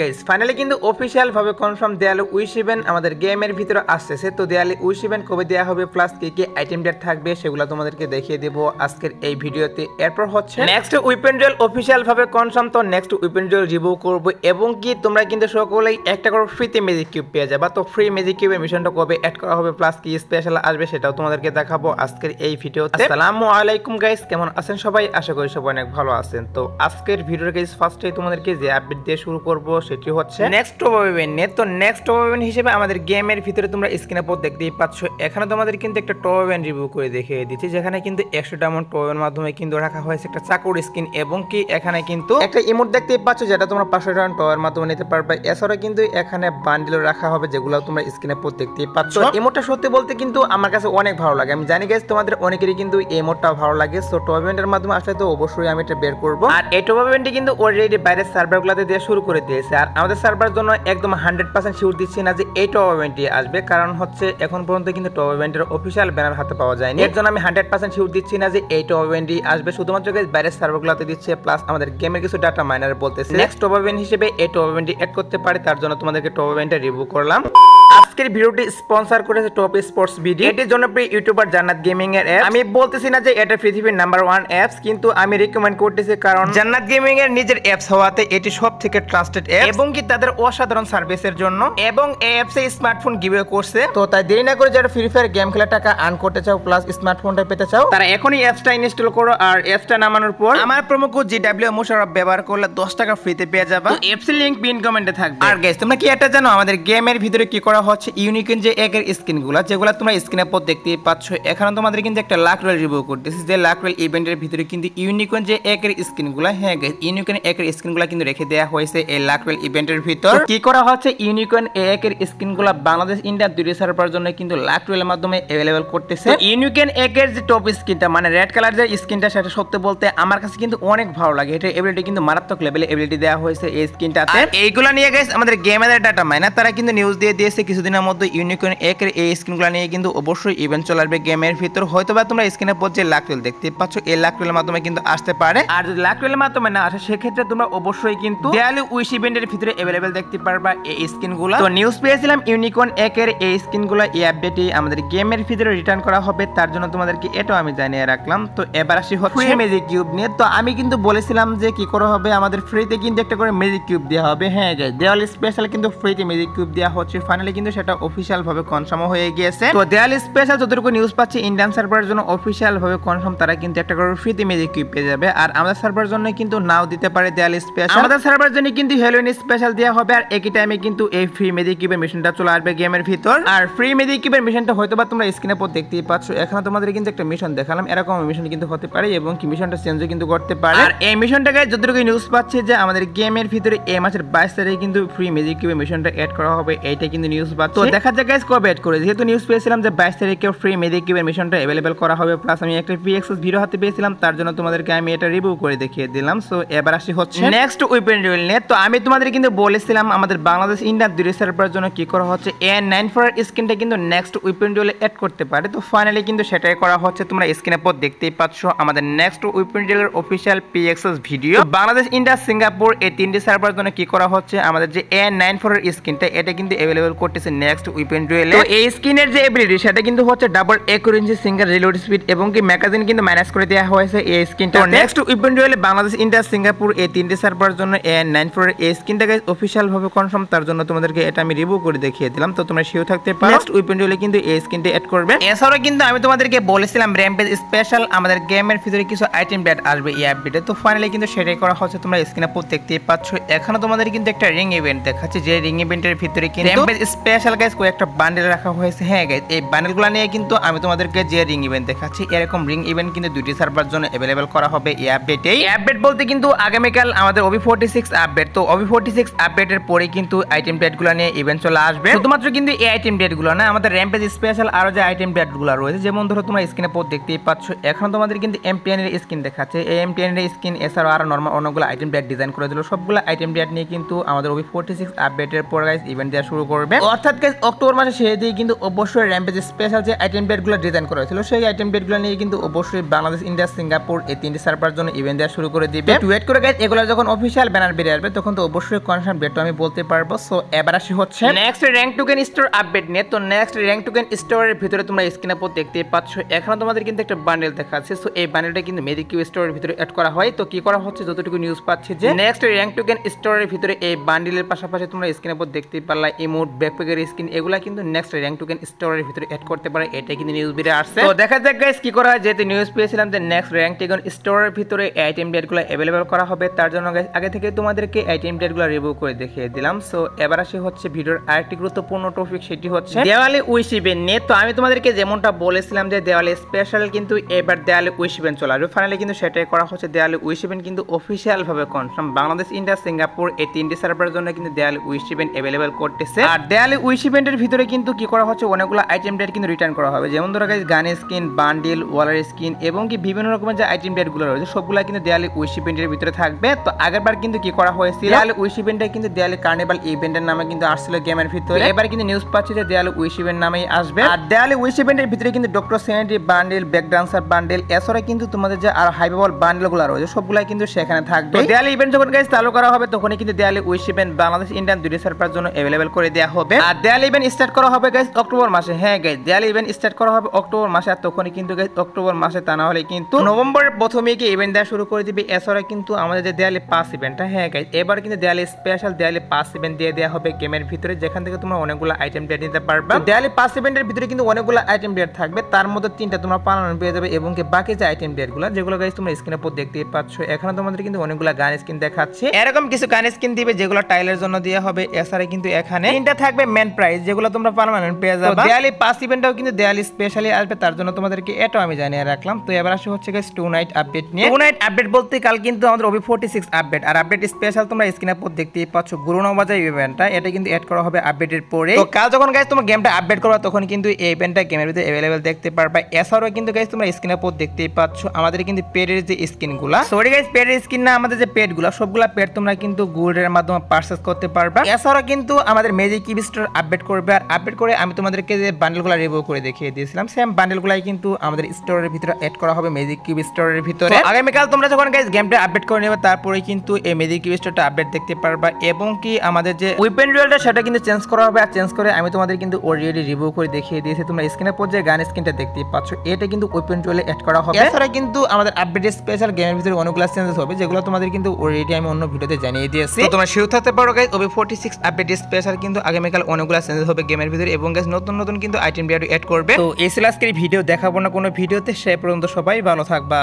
Guys finally কিন্তু official ভাবে confirm দেয়ালে উইশ ইভেন্ট আমাদের গেমের ভিতরে আসছে। তো দেয়ালে উইশ ইভেন্ট কবে দেয়া হবে প্লাস কি কি আইটেম ডেট থাকবে সেগুলো তোমাদেরকে দেখিয়ে দেব আজকের এই ভিডিওতে। এরপর হচ্ছে নেক্সট উইপেন ডুয়েল অফিশিয়াল ভাবে কনফার্ম। তো নেক্সট উইপেন ডুয়েল রিভিউ করব এবং কি তোমরা কিন্তু সকলেই একটা করে ফ্রিতে ম্যাজিক কিউব পেয়ে যাবে। তো ফ্রি ম্যাজিক কিউবের মিশনটা কবে অ্যাড করা হবে প্লাস কি স্পেশাল আসবে সেটাও তোমাদেরকে দেখাবো আজকের এই ভিডিওতে। আসসালামু আলাইকুম গাইস, কেমন আছেন সবাই? আশা করি সবাই অনেক ভালো আছেন। তো আজকের ভিডিওর গাইস ফার্স্টে তোমাদেরকে যে আপডেট দিয়ে শুরু করব সেটি হচ্ছে নেক্সট ইভেন্ট। তো নেক্সট ইভেন্ট হিসেবে আমাদের গেমের ভিতরে তোমরা স্ক্রিনের উপর দেখতেই পাচ্ছ, এখানে তোমাদের কিন্তু একটা টপ ইভেন্ট রিভিউ করে দেখিয়ে দিচ্ছি, যেখানে কিন্তু 100 ডায়মন্ড টপ এর মাধ্যমে কিন্তু রাখা হয়েছে একটা চাকুর স্কিন এবং কি এখানে কিন্তু একটা ইমোট দেখতেই পাচ্ছ যেটা তোমরা 500 ডায়মন্ড টপ এর মাধ্যমে নিতে পারবে। এছাড়া কিন্তু এখানে বান্ডেল রাখা হবে যেগুলো তোমরা স্ক্রিনের উপর দেখতেই পাচ্ছ। ইমোটটা সত্যি বলতে কিন্তু আমার কাছে অনেক ভালো লাগে। আমি জানি গাইস তোমাদের অনেকেরই কিন্তু এই ইমোটটা ভালো লাগে। সো টপ ইভেন্টের মাধ্যমে আসলে তো অবশ্যই আমি এটা বের করব। আর এই টপ ইভেন্টটি কিন্তু অলরেডি বাইরের সার্ভারগুলোতে দিয়ে শুরু করে দিয়েছে। আর আমাদের সার্ভারের জন্য একদম 100% শিওর দিচ্ছি না যে এই টপ ইভেন্টটি আসবে, কারণ হচ্ছে এখন পর্যন্ত কিন্তু টপ ইভেন্টের অফিশিয়াল ব্যানার হাতে পাওয়া যায়নি। এর জন্য আমি 100% শিওর দিচ্ছি না যে এই টপ ইভেন্টটি আসবে। শুধুমাত্র বাইরের সার্ভারগুলোতে দিচ্ছে, প্লাস আমাদের গেমের কিছু ডাটা মাইনার বলতেছে নেক্সট টপ ইভেন্ট হিসেবে এই টপ ইভেন্টটি এড করতে পারে। তার জন্য তোমাদেরকে টপ ইভেন্টটা রিভিউ করলাম। আজকের ভিডিওটি স্পন্সর করেছে টপ স্পোর্টস ভিডিও। এটি জনপ্রিয় ইউটিউবার জান্নাত গেমিং এর অ্যাপ। আমি বলতেছি না যে এটা পৃথিবীর নাম্বার 1 অ্যাপস, কিন্তু আমি রিকমেন্ড করতেছি কারণ জান্নাত গেমিং এর নিজের অ্যাপস হওয়াতে এটি সবথেকে ট্রাস্টেড অ্যাপ এবং কি তাদের অসাধারণ সার্ভিসের জন্য এবং এই অ্যাপসে স্মার্টফোন গিভওয়ে করছে। তো তাই দেরি না করে যারা ফ্রি ফায়ার গেম খেলার টাকা আর্ন করতে চাও প্লাস স্মার্টফোনটা পেতে চাও তারা এখনই অ্যাপসটা ইনস্টল করো। আর অ্যাপসটা নামানোর পর আমার প্রোমো কোড জিডব্লিউ মুশাররফ ব্যবহার করলে 10 টাকা ফ্রিতে পেয়ে যাবে। তো অ্যাপস এর লিংক পিন কমেন্টে থাকবে। আর গাইস তোমরা কি এটা জানো আমাদের গেমের ভিতরে কি করা হচ্ছে? ইউনিকন যে একের স্কিনগুলো যেগুলো তোমরা স্ক্রিনের উপর দেখতেই পাচ্ছ, এখানে তোমাদের কিন্তু একটা লাক রয়েল রিভিউ করতেছি যে লাক রয়েল ইভেন্টের ভিতরে কিন্তু ইউনিকন যে একের স্কিনগুলো, হ্যাঁ গাইস ইউনিকন একের স্কিনগুলো কিন্তু রেখে দেওয়া হয়েছে এই লাক রয়েল ইভেন্টের ভিতর। কি করা হচ্ছে ইউনিকন একের স্কিনগুলো বাংলাদেশ ইন্ডিয়া দুই সার্ভার জন্য কিন্তু লাক রয়েলের মাধ্যমে अवेलेबल করতেছে। ইউনিকন একের যে টপ স্কিনটা মানে রেড কালার যে স্কিনটা সেটা সত্যি বলতে আমার কাছে কিন্তু অনেক ভালো লাগে। এটা এবিলিটি কিন্তু মারাত্মক লেভেলে এবিলিটি দেওয়া হয়েছে এই স্কিনটাতে। এইগুলা নিয়ে গাইস আমাদের গেমের ডাটা মাইনার তারা কিন্তু নিউজ দিয়ে দিয়েছে কিছুদিনের মধ্যে ইউনিকন একের এই স্কিনগুলো নিয়ে কিন্তু অবশ্যই ইভেন্ট চলে আসবে গেমের ভিতর। হয়তোবা তোমরা স্ক্রিনের উপর যে লাক রয়েল দেখতে পাচ্ছ এই লাক রয়েলের মাধ্যমে কিন্তু আসতে পারে। আর যদি লাক রয়েলের মাধ্যমে না আসে সেক্ষেত্রে তোমরা অবশ্যই কিন্তু দেয়ালে উইশ ইভেন্টের ভিতরে अवेलेबल দেখতে পারবা এই স্কিনগুলো। তো নিউজ পেয়েছিলাম ইউনিকন একের এই স্কিনগুলো এই আপডেটে আমাদের গেমের ভিতরে রিটার্ন করা হবে, তার জন্য তোমাদেরকে এটাও আমি জানিয়ে রাখলাম। তো এবার আসি হচ্ছে ফ্রি ম্যাজিক কিউব নিয়ে। তো আমি কিন্তু বলেছিলাম যে কি করা হবে, আমাদের ফ্রিতে কিন্তু একটা করে ম্যাজিক কিউব দেওয়া হবে। হ্যাঁ গাইস দেওয়ালি স্পেশাল কিন্তু ফ্রিতে ম্যাজিক কিউব দেওয়া হচ্ছে। ফাইনালি কিন্তু সেটা অফিশিয়াল ভাবে কনফার্ম হয়ে গিয়েছে। তো দেওয়ালি স্পেশাল যতটুকু নিউজ পাচ্ছি ইন্ডিয়ান সার্ভারের জন্য অফিশিয়াল ভাবে কনফার্ম, তারা কিন্তু একটা করে ফ্রিতে ম্যাজিক কিউব পেয়ে যাবে। আর আমাদের সার্ভারের জন্য কিন্তু নাও দিতে পারে দেওয়ালি স্পেশাল। আমাদের সার্ভারের জন্য কিন্তু হ্যালোইন স্পেশাল দেওয়া হবে। আর একই টাইমে কিন্তু এই ফ্রি ম্যাজিক কিউবের মিশনটা চলে আসবে গেমের ভিতর। আর ফ্রি ম্যাজিক কিউবের মিশনটা হয়তোবা তোমরা স্ক্রিনের উপর দেখতেই পাচ্ছ। এখানে তোমাদের কিন্তু একটা মিশন দেখালাম, এরকম মিশন কিন্তু হতে পারে এবং কি মিশনটা চেঞ্জও কিন্তু করতে পারে। আর এই মিশনটাকে যতটুকু নিউজ পাচ্ছে যে আমাদের গেমের ভিতরে এই মাসের 22 তারিখে কিন্তু ফ্রি ম্যাজিক কিউবের মিশনটা এড করা হবে, এইটা কিন্তু নিউজ পাচ্ছি। তো দেখা যাক গাইস কবে এড করে। যেহেতু নিউজ পেয়েছিলাম যে 22 তারিখে ফ্রি ম্যাজিক কিউবের মিশনটা अवेलेबल করা হবে, প্লাস আমি একটা ফ্রি অ্যাক্সেস ভিডিও হাতে পেয়েছিলাম, তার জন্য তোমাদেরকে আমি এটা রিভিউ করে দেখিয়ে দিলাম। সো এবার আসি হচ্ছে নেক্সট উইপেন ডুয়েল নিয়ে। তো আমি তোমাদের কিন্তু বলেছিলাম আমাদের বাংলাদেশ ইন্ডিয়া দুই সার্ভারের জন্য কি করা হচ্ছে A94 এর স্কিনটা কিন্তু নেক্সট উইপেন ডুয়েলে এড করতে পারে। তো ফাইনালি কিন্তু সেটাই করা হচ্ছে। তোমরা স্ক্রিনের উপর দেখতেই পাচ্ছ আমাদের নেক্সট উইপেন ডুয়েলের অফিশিয়াল পিএক্সএস ভিডিও। বাংলাদেশ ইন্ডিয়া সিঙ্গাপুর এই তিনটি সার্ভারের জন্য কি করা হচ্ছে আমাদের যে A94 এর স্কিনটা এটা কিন্তু अवेलेबल করতেছে নেক্সট উইপেন ডুয়েলে। তো এই স্কিনের যে এবিলিটি সেটা কিন্তু হচ্ছে ডাবল অ্যাকুরেন্সি, সিঙ্গেল রিলোড স্পিড এবং কি ম্যাগাজিন কিন্তু ম্যানেজ করে দেওয়া হয়েছে এই স্কিনটা। নেক্সট উইপেন ডুয়েলে বাংলাদেশ ইন্ডিয়া সিঙ্গাপুর এই তিনটি সার্ভারের জন্য A94 এর এই স্কিনটা গাইস অফিশিয়াল ভাবে কনফার্ম, তার জন্য তোমাদেরকে এটা আমি রিভিউ করে দেখিয়ে দিলাম। তো তোমরা শিওর থাকতে পারো নেক্সট উইপেন ডুয়েলে কিন্তু এই স্কিনটা এড করবে। এছাড়াও কিন্তু আমি তোমাদেরকে বলেছিলাম র‍্যাম্পেজ স্পেশাল আমাদের গেমের ভিতরে কিছু আইটেম ব্যাট আসবে এই আপডেটে। তো ফাইনালি কিন্তু সেটাই করা হচ্ছে। তোমরা স্ক্রিনে উপর দেখতেই পাচ্ছ এখানে তোমাদের কিন্তু একটা রিং ইভেন্ট দেখাচ্ছে, যে রিং ইভেন্টের ভিতরে কিন্তু র‍্যাম্পেজ স্পেশাল গাইস কয়েকটা বান্ডেল রাখা হয়েছে। হ্যাঁ গাইস এই বান্ডেলগুলো নিয়ে কিন্তু আমি তোমাদেরকে যে রিং ইভেন্ট দেখাচ্ছি এরকম রিং ইভেন্ট কিন্তু দুইটি সার্ভার জন্য अवेलेबल করা হবে এই আপডেটে। এই আপডেট বলতে কিন্তু আগামীকাল আমাদের OB46 আপডেট। তো OB46 আপডেটের পরে কিন্তু আইটেম ডেটগুলো নিয়ে ইভেন্ট চলে আসবে। শুধুমাত্র কিন্তু এই আইটেম ডেটগুলো না, আমাদের র‍্যাম্পেজ স্পেশাল আরো যে আইটেম ডেটগুলো রয়েছে, যেমন ধরো তোমরা স্ক্রিনে উপর দেখতেই পাচ্ছ এখন তোমাদের কিন্তু এমটিএন এর স্কিন দেখাচ্ছে। এই এমটিএন এর স্কিন এছাড়াও আরো নরমাল অনেকগুলো আইটেম ডেট ডিজাইন করে দিল। সবগুলো আইটেম ডেট নিয়ে কিন্তু আমাদের OB46 আপডেটের পর গাইস ইভেন্ট দেওয়া শুরু করবে। অর্থাৎ গাইস অক্টোবর মাসে শেষে দিয়ে কিন্তু অবশ্যই র‍্যাম্পেজ স্পেশাল যে আইটেম ডেটগুলো ডিজাইন করা হয়েছিল সেই আইটেম ডেটগুলো নিয়ে কিন্তু অবশ্যই বাংলাদেশ ইন্ডিয়া সিঙ্গাপুর এই তিনটি সার্ভার জন্য ইভেন্ট দেওয়া শুরু করে দিবে। ওয়েট করে গাইস এগুলো যখন অফিশিয়াল ব্যানার বেরিয়ে আসবে তখন তো অবশ্যই অবশ্যই কনফার্ম ডেট আমি বলতে পারবো। সো এবার আসি হচ্ছে next rank token store update নিয়ে। তো নেক্সট র্যাঙ্ক টোকেন স্টোরের ভিতরে তোমরা স্ক্রিনের উপর দেখতেই পাচ্ছ, এখানে তোমাদের কিন্তু একটা বান্ডেল দেখাচ্ছে। সো এই বান্ডেলটা কিন্তু মেজিক কিউব স্টোরের ভিতরে অ্যাড করা হয়। তো কি করা হচ্ছে, যতটুকু নিউজ পাচ্ছি যে নেক্সট র্যাঙ্ক টোকেন স্টোরের ভিতরে এই বান্ডেলের পাশাপাশি তোমরা স্ক্রিনের উপর দেখতেই পারলা ইমোট, ব্যাকপ্যাকের স্কিন, এগুলা কিন্তু নেক্সট র্যাঙ্ক টোকেন স্টোরের ভিতরে অ্যাড করতে পারে। এটা কিন্তু নিউজ বেরিয়ে আসছে। তো দেখা যাক গাইস কি করা হয়। যেহেতু নিউজ পেয়েছিলাম যে নেক্সট র্যাঙ্ক টোকেন স্টোরের ভিতরে আইটেম ডেটগুলো অ্যাভেলেবল করা হবে, তার জন্য গাইস আগে থেকে তোমাদেরকে আইটেম ডেটগুলো রিভিউ করে দেখিয়ে দিলাম। সো এবার আসি হচ্ছে ভিডিওর আরেকটি গুরুত্বপূর্ণ টপিক, সেটি হচ্ছে দেওয়ালি উইশ ইভেন্ট নিয়ে। তো আমি তোমাদেরকে যেমনটা বলেছিলাম যে দেওয়ালি স্পেশাল কিন্তু এবার দেওয়ালি উইশ ইভেন্ট চলে আসবে, ফাইনালি কিন্তু সেটাই করা হচ্ছে। দেওয়ালি উইশ ইভেন্ট কিন্তু অফিসিয়াল ভাবে কনফার্ম, বাংলাদেশ, ইন্ডিয়া, সিঙ্গাপুর এই তিনটি সার্ভারের জন্য কিন্তু দেওয়ালি উইশ ইভেন্ট অ্যাভেলেবল করতেছে। আর দেওয়ালি উইশ ইভেন্টের ভিতরে কিন্তু কি করা হচ্ছে, অনেকগুলো আইটেম ডেট কিন্তু রিটার্ন করা হবে। যেমন ধরো গাইস গান স্কিন, বান্ডিল, ওয়ালার স্কিন এবং কি বিভিন্ন রকমের যে আইটেম ডেটগুলো রয়েছে সবগুলো কিন্তু দেওয়ালি উইশ ইভেন্টের ভিতরে থাকবে। তো আগেরবার কিন্তু কি করা হয়েছিল, দেওয়ালি উইশ ইভেন্টে কিন্তু দেওয়ালি কার্নিভাল ইভেন্টের নামে কিন্তু আসছিল গেমের ভিতরে। এবার কিন্তু নিউজ পাচ্ছি যে দেওয়ালি উইশ ইভেন্ট নামেই আসবে। আর দেওয়ালি উইশ ইভেন্টের ভিতরে কিন্তু ডক্টর সেনেটি বান্ডিল, ব্যাক ডান্সার বান্ডিল, এছাড়া কিন্তু তোমাদের যে আর হাইপাবল বান্ডিলগুলো রয়েছে সবগুলাই কিন্তু সেখানে থাকবে। দেওয়ালি ইভেন্ট যখন গাইস চালু করা হবে তখনই কিন্তু Diwali wish event Bangladesh, Indian দুটি সার্ভারের জন্য অ্যাভেলেবল করে দেওয়া হবে। আর দেওয়ালি ইভেন্ট স্টার্ট করা হবে গাইস অক্টোবর মাসে। হ্যাঁ গাইস, দেওয়ালি ইভেন্ট স্টার্ট করা হবে অক্টোবর মাসে। আর তখনই কিন্তু গাইস অক্টোবর মাসে, তা না হলে কিন্তু নভেম্বরের প্রথমে কি ইভেন্ট দেওয়া শুরু করে দিবে। এছাড়া কিন্তু আমাদের যে দেওয়ালি পাস ইভেন্টটা, হ্যাঁ গাইস এবার কিন্তু Diwali special Diwali pass event দিয়ে দেওয়া হবে গেমের ভিতরে, যেখান থেকে তোমরা অনেকগুলো আইটেম ডেট নিতে পারবে। দেওয়ালি পাস ইভেন্টের ভিতরে কিন্তু অনেকগুলো আইটেম ডেট থাকবে, তার মধ্যে 3টা তোমরা পালন পেয়ে যাবে এবং কি বাকি যে আইটেম ডেটগুলো যেগুলো গাইস তোমরা স্ক্রিনের উপর দেখতেই পাচ্ছ, এখানে তোমাদের কিন্তু অনেকগুলো গান স্কিন দেখাচ্ছে। এরকম কিছু গান স্কিন দিবে যেগুলো টাইলের জন্য দেওয়া হবে। এছাড়া কিন্তু এখানে 3টা থাকবে মেন প্রাইস যেগুলো তোমরা পার্মানেন্ট পেয়ে যাবে। দেওয়ালি পাস ইভেন্টটাও কিন্তু দেওয়ালি স্পেশালি আসবে, তার জন্য তোমাদেরকে এটাও আমি জানিয়ে রাখলাম। তো এবার আসে হচ্ছে গাইস টু নাইট আপডেট নিয়ে। টু নাইট আপডেট বলতে কাল কিন্তু আমাদের ওবি 46 আপডেট, আর আপডেট স্পেশাল তোমরা স্ক্রিনের উপর দেখতেই পাচ্ছ গুরুনবাজার ইভেন্টটা, এটা কিন্তু অ্যাড করা হবে আপডেটের পরে। তো কাল যখন গাইস তোমরা গেমটা আপডেট করবে তখন কিন্তু এই ইভেন্টটা গেমের ভিতরে अवेलेबल দেখতে পারবা। এছাড়াও কিন্তু গাইস তোমরা স্ক্রিনের উপর দেখতেই পাচ্ছ আমাদের কিন্তু পেডের যে স্কিনগুলো, সরি গাইস পেডের স্কিন না, আমাদের যে পেডগুলো সবগুলা পেড তোমরা কিন্তু গোল্ডের মাধ্যমে পারচেজ করতে পারবা। এছাড়াও কিন্তু আমাদের ম্যাজিক কিউব স্টোর আপডেট করবে, আর আপডেট করে আমি তোমাদেরকে যে বান্ডেলগুলো রিভিউ করে দেখিয়ে দিয়েছিলাম সেম বান্ডেলগুলাই কিন্তু আমাদের স্টোরের ভিতরে অ্যাড করা হবে ম্যাজিক কিউব স্টোরের ভিতরে। আগামীকাল তোমরা যখন গাইস গেমটা আপডেট করে নেবে তারপরে কিন্তু এই ম্যাজিক কিউব স্টোরটা আপডেট দেখতে পারবা এবং কি আমাদের যে ওয়েপন রুয়েলটা সেটা কিন্তু চেঞ্জ করা হবে। আর চেঞ্জ করে আমি তোমাদের কিন্তু অলরেডি রিভিউ করে দেখিয়ে দিয়েছি। তোমরা স্ক্রিনের উপর যে গান স্কিনটা দেখতেই পাচ্ছ এটা কিন্তু ওয়েপন রুয়েলে অ্যাড করা হবে। এছাড়া কিন্তু আমাদের আপডেট স্পেশাল গেমের ভিতরে অনেকগুলো চেঞ্জেস হবে যেগুলো তোমাদের কিন্তু অলরেডি আমি অন্য ভিডিওতে জানিয়ে দিয়েছি। তো তোমরা শিওর থাকতে পারো গাইস ওবি 46 আপডেট স্পেশাল কিন্তু আগামীকাল অনেকগুলো চেঞ্জেস হবে গেমের ভিতরে এবং গাইস নতুন নতুন কিন্তু আইটেম অ্যাড করবে। তো এই ছিল আজকের ভিডিও, দেখাবো না কোনো ভিডিওতে। সে পর্যন্ত সবাই ভালো থাকবা।